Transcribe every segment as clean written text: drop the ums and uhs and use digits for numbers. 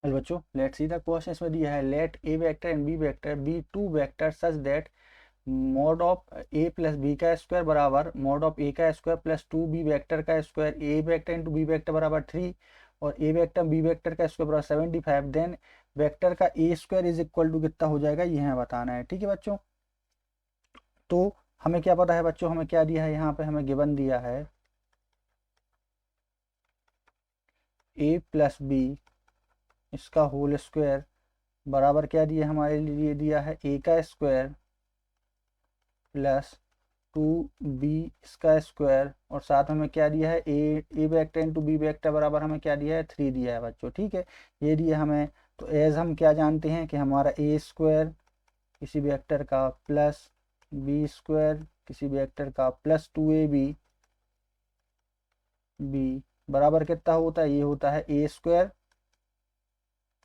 चलो बच्चों, let's see the question. इसमें दिया है let A vector and B vector be two vector such that mod of A plus B का square बराबर मॉड ऑफ ए का square plus two B vector का square, A vector into B vector बराबर 3 और A vector B vector का square बराबर 75। Then vector का A square is equal to कितना हो जाएगा, ये हमें बताना है। ठीक है बच्चों, तो हमें क्या पता है बच्चों, हमें क्या दिया है, यहाँ पे हमें गिवन दिया है ए प्लस बी इसका होल स्क्वायर बराबर क्या दिया हमारे लिए, दिया है ए का स्क्वायर प्लस टू बी इसका स्क्वायर और साथ में क्या दिया है, A vector into B vector बराबर हमें क्या दिया है, 3 दिया है बच्चों। ठीक है, ये दिया हमें। तो एज हम क्या जानते हैं कि हमारा ए स्क्वायर किसी वेक्टर का प्लस बी स्क्वायर किसी वेक्टर का प्लस 2ab बराबर कितना होता है, ये होता है ए स्क्वायर,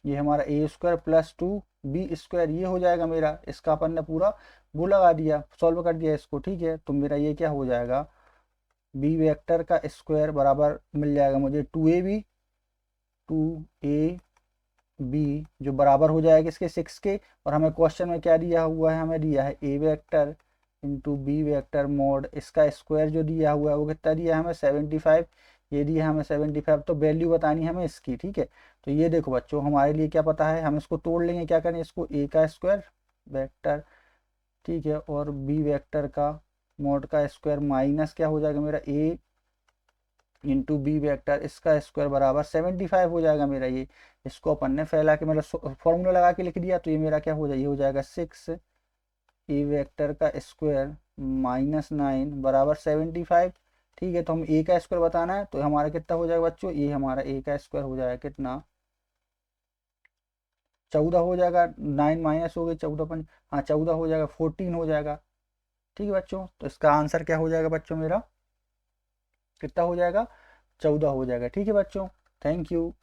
ये हमारा ए स्क्वायर प्लस 2b स्क्वायर, ये हो जाएगा मेरा। इसका अपन ने पूरा वो लगा दिया, सॉल्व कर दिया इसको। ठीक है, तो मेरा ये क्या हो जाएगा, बी वेक्टर का स्क्वायर बराबर मिल जाएगा मुझे 2ab जो बराबर हो जाएगा इसके 6 के। और हमें क्वेश्चन में क्या दिया हुआ है, हमें दिया है A vector into B vector mod इसका स्क्वायर जो दिया हुआ है वो कितना दिया है हमें, 75। ये दिया हमें 75, तो वैल्यू बतानी है हमें इसकी। ठीक है, तो ये देखो बच्चों, हमारे लिए क्या पता है, हम इसको तोड़ लेंगे। क्या करें, इसको ए का स्क्वायर वेक्टर, ठीक है, और बी वेक्टर का मोड का स्क्वायर माइनस क्या हो जाएगा मेरा, ए इंटू बी वेक्टर इसका स्क्वायर बराबर 75 हो जाएगा मेरा। ये इसको अपन ने फैला के मतलब फॉर्मूला लगा के लिख दिया, तो ये मेरा क्या हो जाएगा, ये हो जाएगा 6 ए वेक्टर का स्क्वायर -9 बराबर 75। ठीक है, तो हम ए का स्क्वायर बताना है, तो हमारा कितना हो जाएगा बच्चों, ये हमारा ए का स्क्वायर हो जाएगा कितना, 14 हो जाएगा। 9 माइनस हो गई 14 हाँ 14 हो जाएगा, 14 हो जाएगा। ठीक है बच्चों, तो इसका आंसर क्या हो जाएगा बच्चों मेरा, कितना हो जाएगा, 14 हो जाएगा। ठीक है बच्चों, थैंक यू।